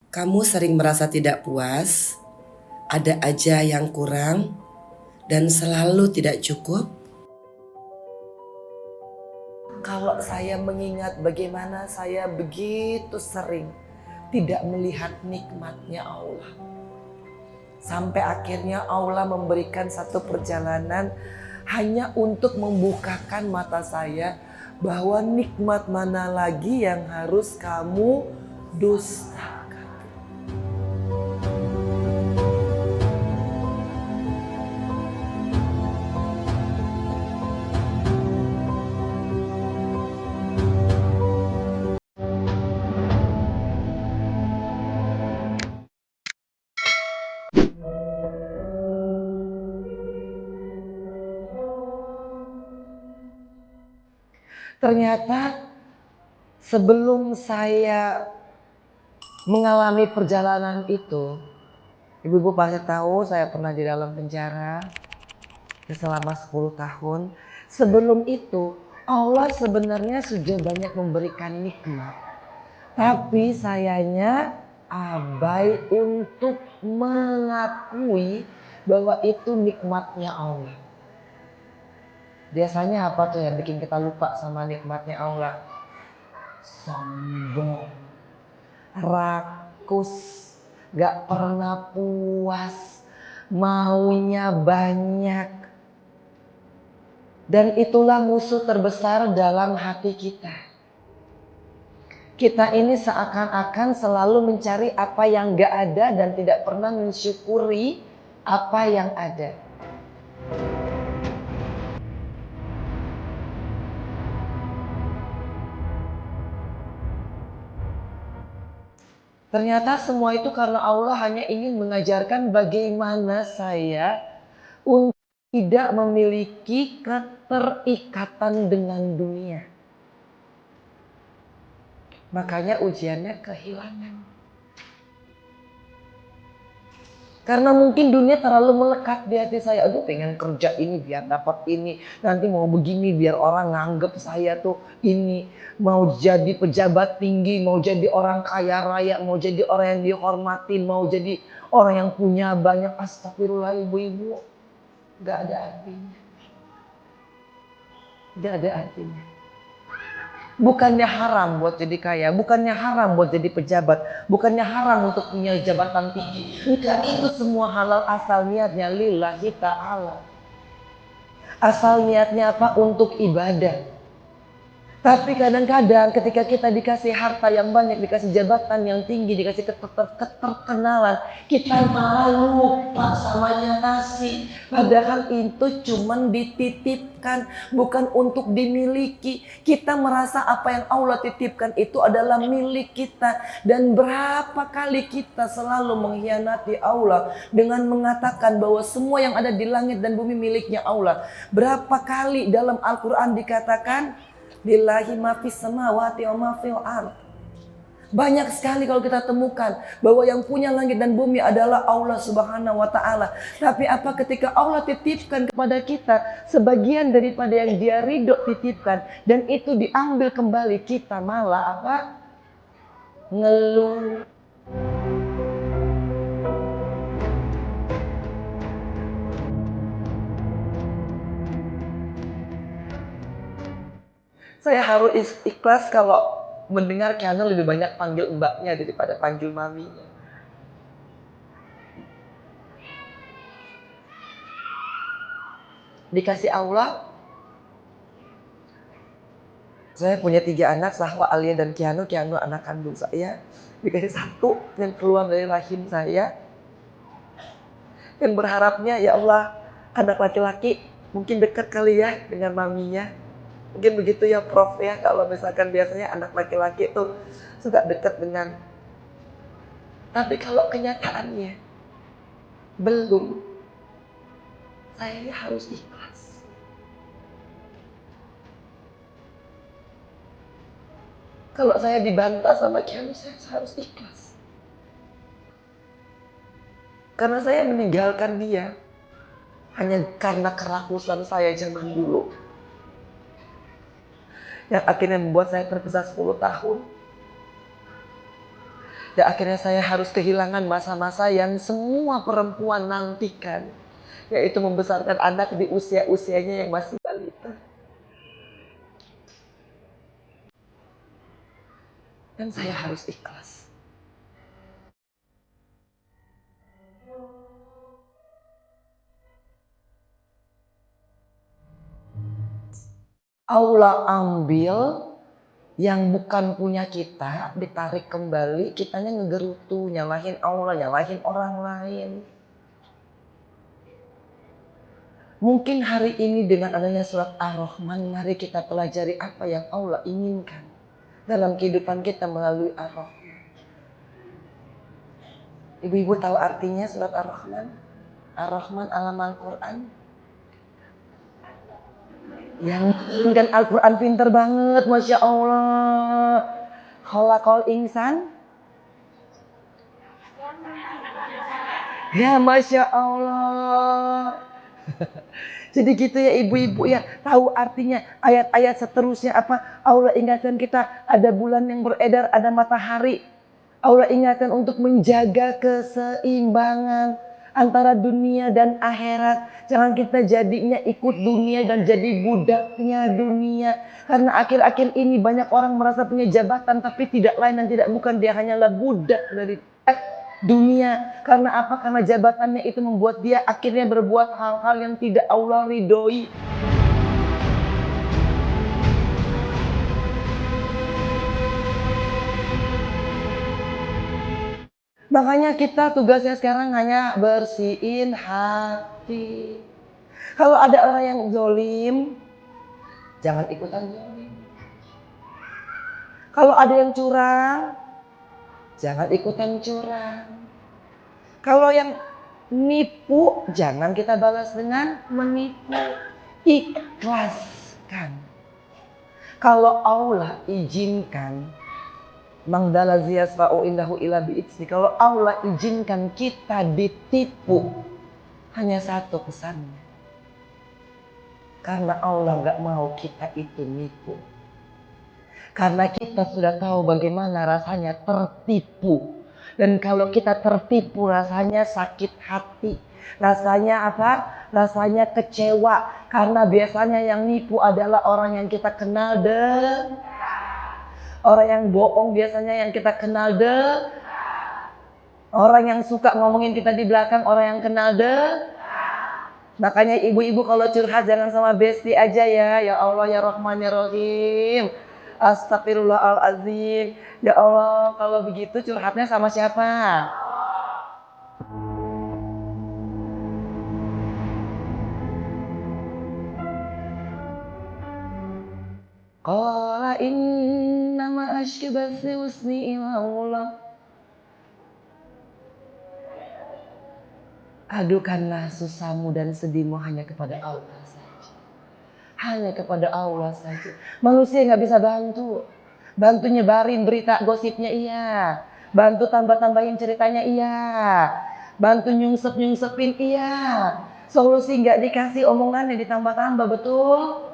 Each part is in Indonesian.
Kamu sering merasa tidak puas, ada aja yang kurang, dan selalu tidak cukup? Kalau saya mengingat bagaimana saya begitu sering tidak melihat nikmatnya Allah. Sampai akhirnya Allah memberikan satu perjalanan hanya untuk membukakan mata saya bahwa nikmat mana lagi yang harus kamu dustakan. Ternyata sebelum saya mengalami perjalanan itu, ibu-ibu pasti tahu saya pernah di dalam penjara selama 10 tahun. Sebelum itu Allah sebenarnya sudah banyak memberikan nikmat. Tapi sayanya abai untuk mengakui bahwa itu nikmatnya Allah. Biasanya apa tuh yang bikin kita lupa sama nikmatnya Allah? Sombong, rakus, gak pernah puas, maunya banyak. Dan itulah musuh terbesar dalam hati kita. Kita ini seakan-akan selalu mencari apa yang gak ada dan tidak pernah mensyukuri apa yang ada. Ternyata semua itu karena Allah hanya ingin mengajarkan bagaimana saya untuk tidak memiliki keterikatan dengan dunia. Makanya ujiannya kehilangan. Karena mungkin dunia terlalu melekat di hati saya. Aduh, pengen kerja ini biar dapat ini. Nanti mau begini biar orang nganggep saya tuh ini. Mau jadi pejabat tinggi, mau jadi orang kaya raya, mau jadi orang yang dihormatin, mau jadi orang yang punya banyak. Astagfirullah ibu-ibu. Gak ada artinya. Gak ada artinya. Bukannya haram buat jadi kaya, bukannya haram buat jadi pejabat, bukannya haram untuk punya jabatan tinggi. Enggak, itu semua halal asal niatnya lillahi ta'ala. Asal niatnya apa? Untuk ibadah. Tapi kadang-kadang ketika kita dikasih harta yang banyak, dikasih jabatan yang tinggi, dikasih keterkenalan, kita malah lupa sama nasi. Padahal itu cuman dititipkan, bukan untuk dimiliki. Kita merasa apa yang Allah titipkan itu adalah milik kita. Dan berapa kali kita selalu mengkhianati Allah dengan mengatakan bahwa semua yang ada di langit dan bumi miliknya Allah. Berapa kali dalam Al-Quran dikatakan lillahi ma fis samawati wa ma fil ardh. Banyak sekali kalau kita temukan bahwa yang punya langit dan bumi adalah Allah Subhanahu wa taala. Tapi apa ketika Allah titipkan kepada kita sebagian daripada yang Dia ridho titipkan dan itu diambil kembali, kita malah apa? Ngeluh. Saya harus ikhlas kalau mendengar Keanu lebih banyak panggil mbaknya daripada panggil maminya. Dikasih Allah, saya punya 3 anak, Sahwa, Alia, dan Keanu. Keanu anak kandung saya. Dikasih 1 yang keluar dari rahim saya. Yang berharapnya, ya Allah, anak laki-laki mungkin dekat kali ya dengan maminya. Mungkin begitu ya Prof ya, kalau misalkan biasanya anak laki-laki itu suka dekat dengan. Tapi kalau kenyataannya belum, saya harus ikhlas. Kalau saya dibantah sama Keanu, saya harus ikhlas. Karena saya meninggalkan dia hanya karena kerakusan saya zaman dulu. Yang akhirnya membuat saya terpisah 10 tahun. Dan akhirnya saya harus kehilangan masa-masa yang semua perempuan nantikan, yaitu membesarkan anak di usia-usianya yang masih balita. Dan saya harus ikhlas. Allah ambil yang bukan punya kita, ditarik kembali, kitanya ngegerutu, nyalahin Allah, nyalahin orang lain. Mungkin hari ini dengan adanya surat Ar-Rahman, mari kita pelajari apa yang Allah inginkan dalam kehidupan kita melalui Ar-Rahman. Ibu-ibu tahu artinya surat Ar-Rahman? Ar-Rahman alam Al-Quran. Yang menginginkan Al-Quran pinter banget, Masya Allah. Khalaqal insan. Ya Masya Allah. Jadi gitu ya ibu-ibu ya, tahu artinya ayat-ayat seterusnya apa? Allah ingatkan kita ada bulan yang beredar, ada matahari. Allah ingatkan untuk menjaga keseimbangan antara dunia dan akhirat. Jangan kita jadinya ikut dunia dan jadi budaknya dunia. Karena akhir-akhir ini banyak orang merasa punya jabatan tapi tidak lain dan tidak bukan, dia hanyalah budak dari dunia. Karena apa? Karena jabatannya itu membuat dia akhirnya berbuat hal-hal yang tidak Allah ridhoi. Makanya kita tugasnya sekarang hanya bersihin hati. Kalau ada orang yang zolim, jangan ikutan zolim. Kalau ada yang curang, jangan ikutan curang. Kalau yang nipu, jangan kita balas dengan menipu. Ikhlaskan. Kalau Allah izinkan, Mangdala ziyasfa'u indahu ila bi'idzni. Kalau Allah izinkan kita ditipu, hanya satu pesannya. Karena Allah gak mau kita itu nipu. Karena kita sudah tahu bagaimana rasanya tertipu. Dan kalau kita tertipu rasanya sakit hati. Rasanya apa? Rasanya kecewa. Karena biasanya yang nipu adalah orang yang kita kenal orang yang bohong biasanya yang kita kenal orang yang suka ngomongin kita di belakang orang yang kenal Makanya ibu-ibu kalau curhat jangan sama besti aja ya. Ya Allah ya Rahman ya Rahim. Astagfirullahaladzim. Ya Allah, kalau begitu curhatnya sama siapa? Qala innama ashki bathi husni ila Allah. Adukanlah susahmu dan sedihmu hanya kepada Allah saja. Hanya kepada Allah saja. Manusia nggak bisa bantu. Bantu nyebarin berita gosipnya iya. Bantu tambah-tambahin ceritanya iya. Bantu nyungsep-nyungsepin iya. Solusi nggak dikasih, omongannya ditambah-tambah, betul?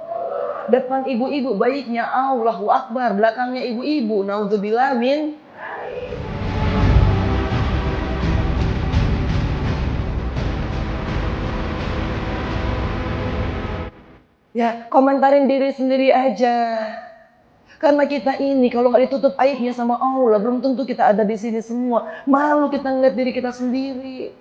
Depan ibu-ibu baiknya Allahu Akbar, belakangnya ibu-ibu naudzubillah min. Ya, komentarin diri sendiri aja. Karena kita ini kalau nggak ditutup aibnya sama Allah, belum tentu kita ada di sini semua. Malu kita ngeliat diri kita sendiri.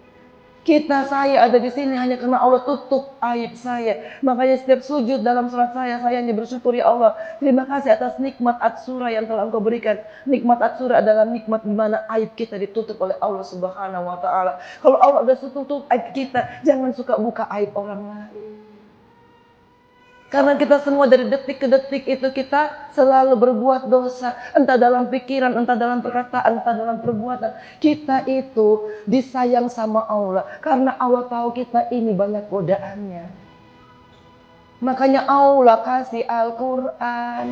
Saya ada di sini hanya karena Allah tutup aib saya. Makanya setiap sujud dalam salat saya hanya bersyukur, ya Allah, terima kasih atas nikmat Atsura yang telah Engkau berikan. Nikmat Atsura adalah nikmat di mana aib kita ditutup oleh Allah Subhanahu wa taala. Kalau Allah sudah tutup aib kita, jangan suka buka aib orang lain. Karena kita semua dari detik ke detik itu kita selalu berbuat dosa. Entah dalam pikiran, entah dalam perkataan, entah dalam perbuatan. Kita itu disayang sama Allah. Karena Allah tahu kita ini banyak godaannya. Makanya Allah kasih Al-Quran.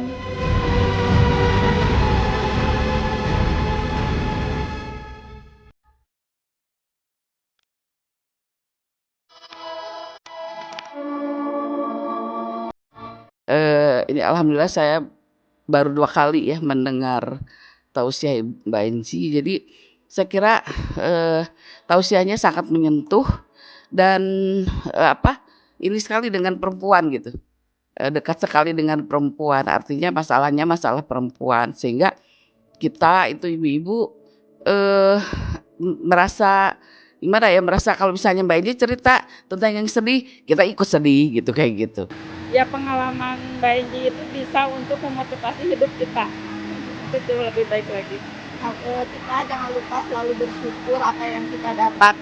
Ini alhamdulillah saya baru 2 kali ya mendengar tausiah Mbak Enzi. Jadi saya kira tausiahnya sangat menyentuh dan ini sekali dengan perempuan gitu. Dekat sekali dengan perempuan, artinya masalahnya masalah perempuan, sehingga kita itu ibu-ibu merasa gimana ya, merasa kalau misalnya Mbak Enzi cerita tentang yang sedih, kita ikut sedih gitu, kayak gitu. Ya pengalaman Mbak Enzi itu bisa untuk memotivasi hidup kita itu lebih baik lagi. Kita jangan lupa selalu bersyukur apa yang kita dapat.